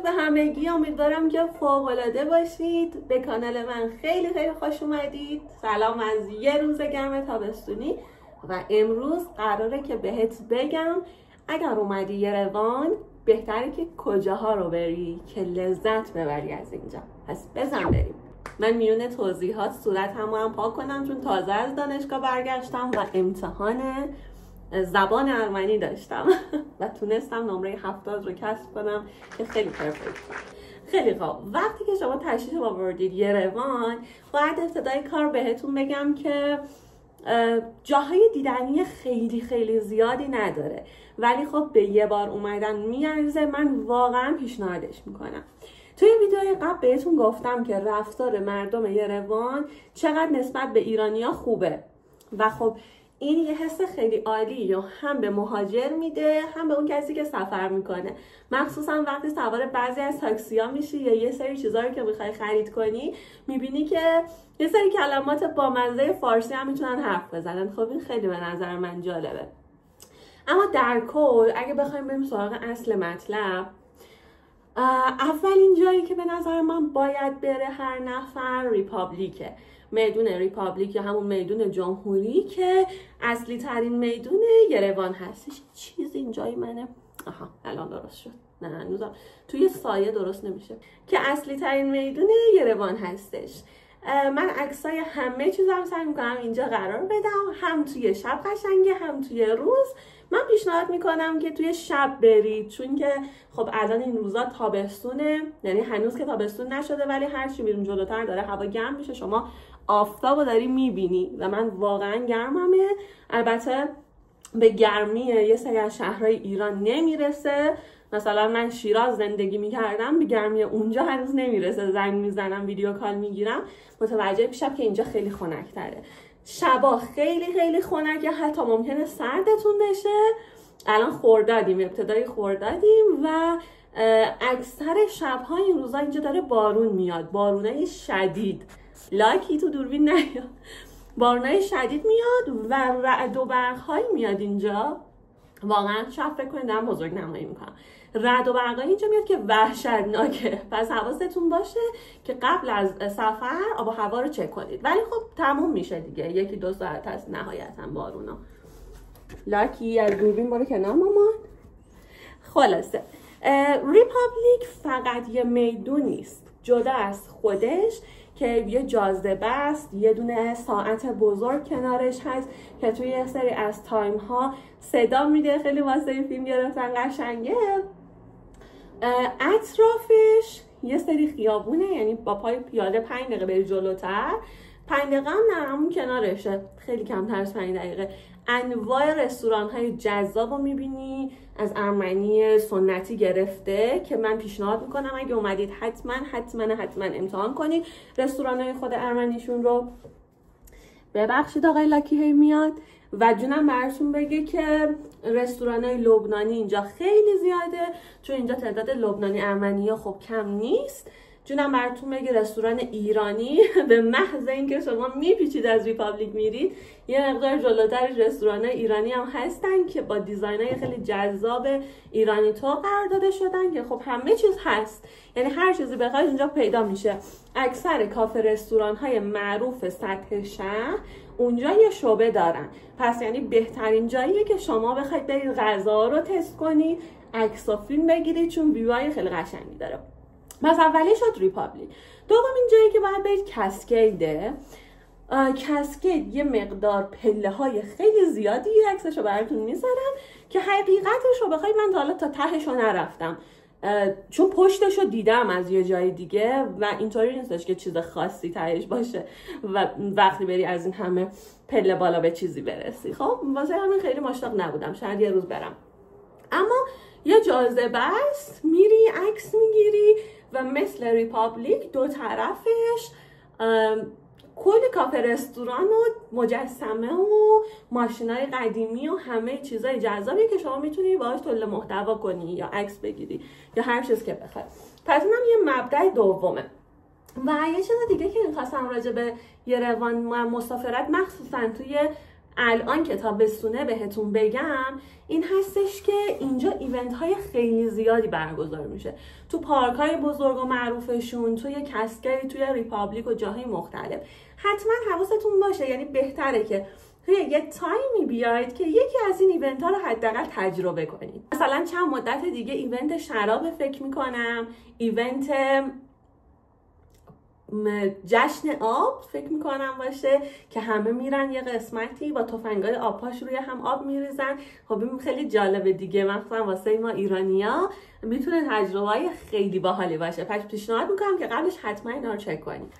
به همگی، امیدوارم که فوق‌العاده باشید. به کانال من خیلی خیلی خوش اومدید. سلام از یه روز گرم تابستونی و امروز قراره که بهت بگم اگر اومدی یروان بهتره که کجاها رو بری که لذت ببری از اینجا. پس بزن بریم. من میون توضیحات صورتمو هم پاک کنم چون تازه از دانشگاه برگشتم و امتحان زبان ارمنی داشتم و تونستم نمره 70 رو کسب کنم که خیلی پرفکت. خیلی خوب، وقتی که شما تشریف آوردید یروان باید ابتدای کار بهتون بگم که جاهای دیدنی خیلی خیلی زیادی نداره، ولی خب به یه بار اومدن میارزه. من واقعا پیشنهادش میکنم. توی ویدیوهای قبل بهتون گفتم که رفتار مردم یروان چقدر نسبت به ایرانیا خوبه و خب این یه حس خیلی عالی هم به مهاجر میده هم به اون کسی که سفر میکنه، مخصوصا وقتی سوار بعضی از تاکسی‌ها میشی یا یه سری چیزا رو که میخوای خرید کنی میبینی که یه سری کلمات بامزه فارسی هم میتونن حرف بزنن. خب این خیلی به نظر من جالبه. اما در کل اگه بخوایم بریم سراغ اصل مطلب، اولین جایی که به نظر من باید بره هر نفر ریپابلیکه. میدون ریپابلیک یا همون میدون جمهوری که اصلی ترین میدون یروان هستش. چیزی اینجای منه. آها الان درست شد. نه هنوزم توی سایه درست نمیشه. که اصلی ترین میدون یروان هستش. من عکسای همه چیزام سعی میکنم اینجا قرار بدم، هم توی شب قشنگه هم توی روز. من پیشنهاد میکنم که توی شب برید چون که خب الان این روزا تابستونه، یعنی هنوز که تابستون نشده ولی هر چی میریم جلوتر داره هوا گرم میشه، شما آفتابو داری میبینی و من واقعا گرممه. البته به گرمی یه سری از شهرهای ایران نمیرسه. مثلا من شیراز زندگی میکردم، به گرمی اونجا هنوز نمیرسه. زنگ میزنم ویدیو کال میگیرم متوجه میشم که اینجا خیلی خنک‌تره. شبا خیلی خیلی خنکه، حتی ممکنه سردتون بشه. الان خردادیم، ابتدای خردادیم و اکثر شب‌ها این روزا اینجا داره بارون میاد، بارونای شدید. لاکی تو دوربین نیاد. بارونای شدید میاد و رعد و برق‌هایی میاد اینجا. واقعا شب فکر کنید دارم بزرگ نمایی میکنم. رعد و برق‌های اینجا میاد که وحشتناکه. پس حواستون باشه که قبل از سفر آب و هوا رو چک کنید. ولی خب تموم میشه دیگه، 1-2 ساعت هست نهایتا بارونا. لاکی از دوربین برو کنار مامان. خلاصه ریپابلیک فقط یه میدون نیست، جدا از خودش که یه جاذبه است. یه دونه ساعت بزرگ کنارش هست که توی یه سری از تایم ها صدا میده، خیلی واسه فیلم گرفتن قشنگه. اطرافش یه سری خیابونه، یعنی با پای پیاده 5 دقیقه بری جلوتر، 5 دقیقه هم نه همون کنارشه، خیلی کمتر از 5 دقیقه. انواع رستوران های جذاب رو میبینی، از ارمنی سنتی گرفته که من پیشنهاد میکنم اگه اومدید حتما امتحان کنید رستوران های خود ارمنیشون رو. ببخشید آقای لاکی هی میاد. و جونم براتون بگه که رستوران های لبنانی اینجا خیلی زیاده چون اینجا تعداد لبنانی ارمنی ها خب کم نیست. جونم براتون بگه رستوران ایرانی به محض اینکه شما میپیچید از ریپابلیک میرید یه مقدار جلوترش رستوران ایرانی هم هستن که با دیزاینای خیلی جذاب ایرانی تو قرار داده شدن که خب همه چیز هست، یعنی هر چیزی بخواید اونجا پیدا میشه. اکثر کافه رستوران های معروف سطح شهر اونجا یه شعبه دارن، پس یعنی بهترین جاییه که شما بخواید برید غذا رو تست کنید، عکس و فیلم بگیرید چون ویوهای خیلی قشنگی داره. پس اولی شد ریپابلیک. دومین جایی که باید برید کسکیده. کسکید یه مقدار پله های خیلی زیادی، عکسشو براتون میذارم که حقیقتش رو بخواید من تا حالا تا تهش رو نرفتم چون پشتش رو دیدم از یه جای دیگه و اینطوری نیستش که چیز خاصی تهش باشه و وقتی بری از این همه پله بالا به چیزی برسی. خب واسه همین خیلی مشتاق نبودم، شاید یه روز برم. اما یه جاذبه است، میری عکس میگیری و مثل ریپابلیک دو طرفش کلی کافه رستوران و مجسمه و ماشینای قدیمی و همه چیزای جذابی که شما میتونی باهاش تولید محتوا کنی یا عکس بگیری یا هر چیز که بخوای. پس اینم یه مبدأ دومه. و یه چیز دیگه که می‌خواستم راجع به یروان مسافرت مخصوصا توی الان که تابستونه بهتون بگم این هستش که اینجا ایونت های خیلی زیادی برگزار میشه تو پارک های بزرگ و معروفشون، توی کسکری، توی ریپابلیک و جاهای مختلف. حتما حواستون باشه، یعنی بهتره که توی یه تایمی بیاید که یکی از این ایونت ها رو حداقل تجربه کنید. مثلا چند مدت دیگه ایونت شراب فکر میکنم، ایونت جشن آب فکر میکنم باشه که همه میرن یه قسمتی با تفنگای آبپاش روی هم آب میریزن. خب این خیلی جالبه دیگه، مثلا واسه ما ایرانیا میتونه تجربه خیلی باحالی باشه. پس پیشنهاد میکنم که قبلش حتما اینا رو چک کنید.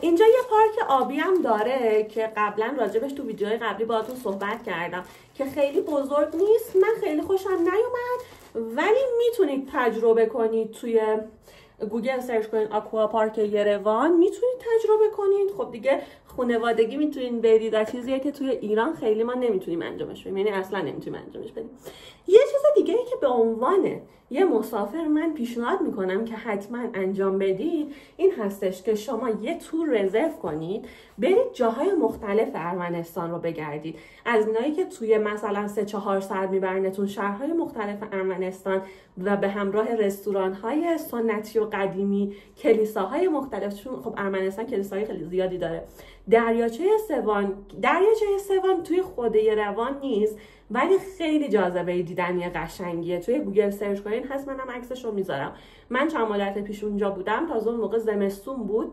اینجا یه پارک آبی هم داره که قبلا راجبش تو ویدیوهای قبلی باهاتون صحبت کردم که خیلی بزرگ نیست، من خیلی خوشم نیومد، ولی میتونید تجربه کنید. توی گوگل سرچ کنید آکوا پارک یروان، میتونید تجربه کنید. خب دیگه خانوادگی میتونید برید و چیزیه که توی ایران خیلی ما نمیتونیم انجامش بدیم، یعنی اصلا نمیتونیم انجامش بدیم. یه چیز دیگه ای که به عنوان یه مسافر من پیشنهاد میکنم که حتما انجام بدید این هستش که شما یه تور رزرو کنید، برید جاهای مختلف ارمنستان رو بگردید. از اینایی که توی مثلا 3-4 ساعت میبرنتون شهرهای مختلف ارمنستان و به همراه رستوران‌های سنتی و قدیمی، کلیساهای مختلف، چون خب ارمنستان کلیساهای خیلی زیادی داره. دریاچه سوان توی خود یروان نیست ولی خیلی جاذبه دیدنی قشنگیه. توی گوگل سرچ کنین هست، منم عکسش رو میذارم. من چند مدت پیش اونجا بودم، تازه اون موقع زمستون بود،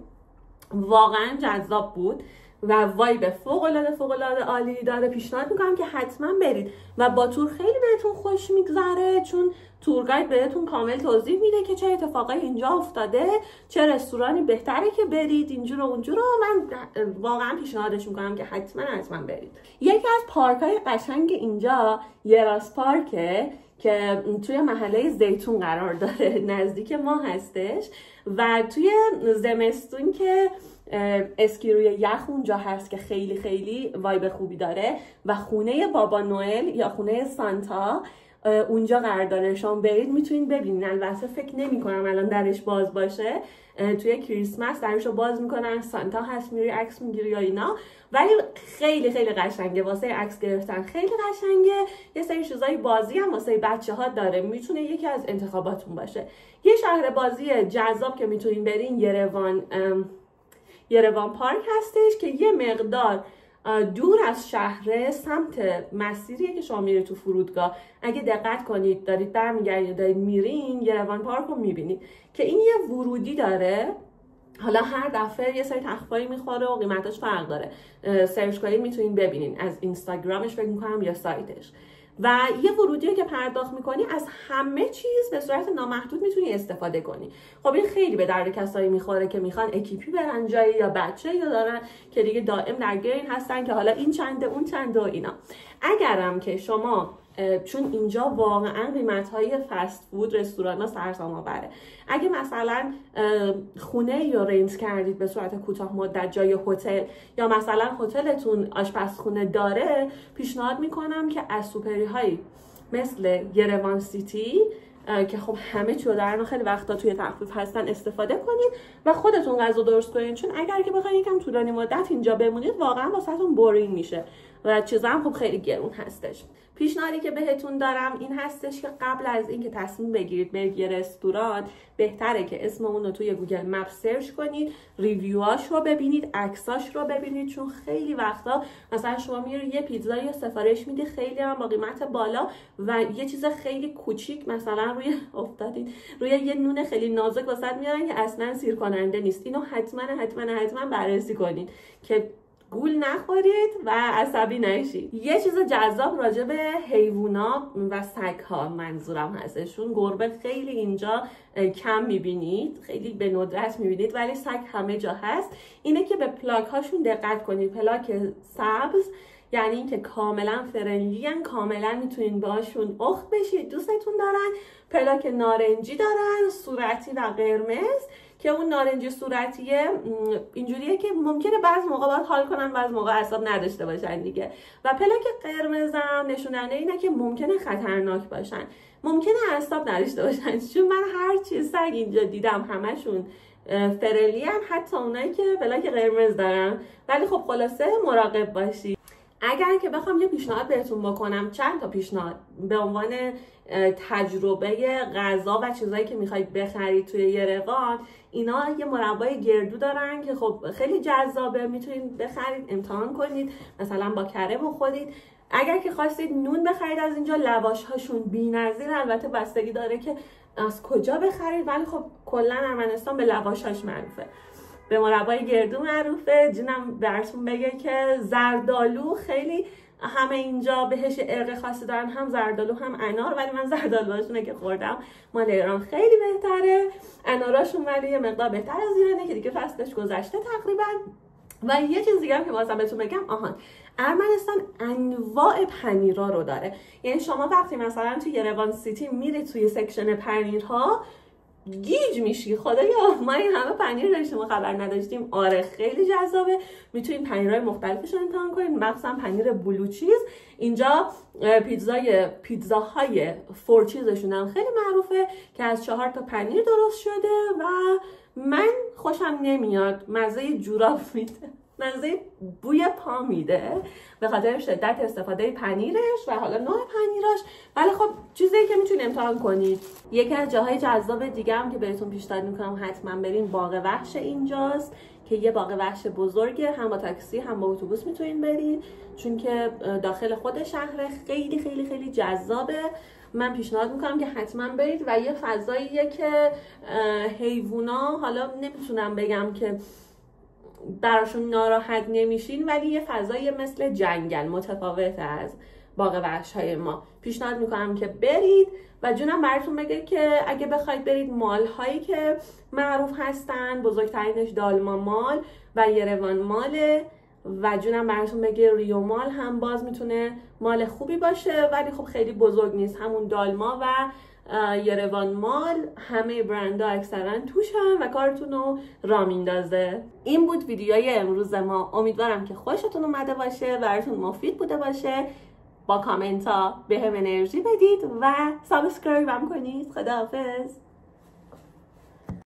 واقعا جذاب بود و وایب فوق العاده عالی داره. پیشنهاد میکنم که حتما برید و با تور خیلی بهتون خوش میگذره، چون تور گاید بهتون کامل توضیح میده که چه اتفاقایی اینجا افتاده، چه رستورانی بهتره که برید، اینجور و اونجور. من واقعا پیشنهادش میکنم که حتما برید. یکی از پارک‌های قشنگ اینجا یراس پارکه که توی محله زیتون قرار داره، نزدیک ما هستش و توی زمستون که اسکی روی یخ اونجا هست که خیلی وایب خوبی داره و خونه بابا نوئل یا خونه سانتا اونجا قرار داره. شما برید میتونید ببینین. البته فکر نمی کنم الان درش باز باشه، توی کریسمس درشو باز میکنن، سانتا هست، میری عکس میگیری یا اینا، ولی خیلی قشنگه واسه عکس گرفتن، خیلی قشنگه. یه سری چیزای بازی هم واسه بچه‌ها داره، میتونه یکی از انتخاباتون باشه. یه شهر بازی جذاب که میتونین برین یروان پارک هستش که یه مقدار دور از شهر، سمت مسیریه که شما میرید تو فرودگاه. اگه دقت کنید دارید برمیگردید دارید میرین، یروان پارک رو میبینید که این یه ورودی داره. حالا هر دفعه یه سری تخفیفی میخوره و قیمتاش فرق داره، سرچ کنید میتونین ببینین از اینستاگرامش فکر میکنم یا سایتش. و یه ورودی که پرداخت میکنی از همه چیز به صورت نامحدود میتونی استفاده کنی. خب این خیلی به درد کسایی میخوره که میخوان اکیپی برن جایی یا بچه یا دارن که دیگه دائم درگیر این هستن که حالا این چنده اون چنده و اینا. اگرم که شما چون اینجا واقعا قیمت‌های فست فود رستوران‌ها سرسام‌آوره، اگه مثلا خونه یا رنت کردید به صورت کوتاه مدت جای هتل یا مثلا هتلتون آشپزخونه داره، پیشنهاد میکنم که از سوپری‌هایی مثل یروان سیتی که خب همه چی رو دارن، خیلی وقتا توی تخفیف هستن، استفاده کنید و خودتون غذا درست کنید، چون اگر که بخواید یکم طولانی مدت اینجا بمونید واقعا واسهتون بورینگ میشه و چیزا هم خب خیلی گرون هستش. پیشنهادی که بهتون دارم این هستش که قبل از اینکه تصمیم بگیرید برید یه رستوران، بهتره که اسم اون رو توی گوگل مپ سرچ کنید، ریویواش رو ببینید، عکساش رو ببینید، چون خیلی وقتا مثلا شما میرید یه پیتزا یا سفارش میدید خیلی هم با قیمت بالا و یه چیز خیلی کوچیک مثلا روی یه نون خیلی نازک واسط میارن که اصلا سیر کننده نیست. اینو حتما بررسی کنید که گول نخورید و عصبی نشید. یه چیز جذاب راجع به حیوونا و سگ‌ها منظورم هستشون. گربه خیلی اینجا کم میبینید، خیلی به ندرت میبینید، ولی سگ همه جا هست. اینه که به پلاک هاشون دقت کنید. پلاک سبز یعنی اینکه کاملا فرنلی ان، کاملا میتونین باشون اخت بشید، دوستتون دارن. پلاک نارنجی دارن، صورتی و قرمز، که اون نارنجی صورتیه اینجوریه که ممکنه بعض موقع باید حال کنن، بعض موقع اعصاب نداشته باشن دیگه. و پلاک قرمزم نشوننده اینه که ممکنه خطرناک باشن، ممکنه اعصاب نداشته باشن. چون من هر چیز سگ اینجا دیدم همشون فرلی ان، حتی اونایی که پلاک قرمز دارن. ولی خب خلاصه مراقب باشید. اگر که بخوام یه پیشنهاد بهتون بکنم، چند تا پیشنهاد به عنوان تجربه غذا و چیزایی که میخواید بخرید توی یرقان، اینا یه مربای گردو دارن که خب خیلی جذابه، میتونید بخرید امتحان کنید، مثلا با کره بخورید. اگر که خواستید نون بخرید از اینجا، لواش هاشون بی‌نظیر، البته بستگی داره که از کجا بخرید، ولی خب کلا ارمنستان به لواش هاش معروفه، به مربای گردو معروفه. جونم براتون بگه که زردالو خیلی همه اینجا بهش ارق خاصی دارن، هم زردالو هم انار، ولی من زردالوهاشونه که خوردم مال ایران خیلی بهتره. اناراشون ولی یه مقدار بهتر از ایرانه که دیگه فصلش گذشته تقریبا. و یه چیز دیگه هم که واسه بهتون بگم، ارمنستان انواع پنیرها رو داره. یعنی شما وقتی مثلا توی یرقان سیتی میری توی سکشن پنیرها گیج میشی، خدایا ما این همه پنیر داشتیم و خبر نداشتیم. آره خیلی جذابه، میتونید پنیرهای مختلفش رو امتحان کنید، مخصوصا پنیر بلو چیز. اینجا پیتزاهای فور چیزشون هم خیلی معروفه که از 4 تا پنیر درست شده و من خوشم نمیاد، مزه جوراب میده، مزه بوی پا میده به خاطر شدت استفاده پنیرش و حالا نوع پنیراش. ولی خب چیزی که میتونید امتحان کنید. یکی از جاهای جذاب دیگه هم که بهتون پیشنهاد میکنم حتما برین، باغ وحش اینجاست که یه باغ وحش بزرگه، هم با تاکسی هم با اتوبوس میتونین برین، چون که داخل خود شهر، خیلی خیلی خیلی جذابه. من پیشنهاد میکنم که حتما برید و یه فضاییه که حیوونا، حالا نمیتونم بگم که براشون ناراحت نمیشین، ولی یه فضایی مثل جنگل، متفاوته از باغ وحش های ما. پیشنهاد میکنم که برید و جونم براتون بگه که اگه بخواید برید مال هایی که معروف هستن، بزرگترینش دالما مال و یروان ماله و جونم براتون بگه ریو مال هم باز میتونه مال خوبی باشه، ولی خب خیلی بزرگ نیست. همون دالما و یروان مال همه برندها اکثرا توشن و کارتون رو را میندازه. این بود ویدیوی امروز ما، امیدوارم که خوشتون اومده باشه، براتون مفید بوده باشه. با کامنت ها به هم انرژی بدید و سابسکرایب هم کنید. خداحافظ.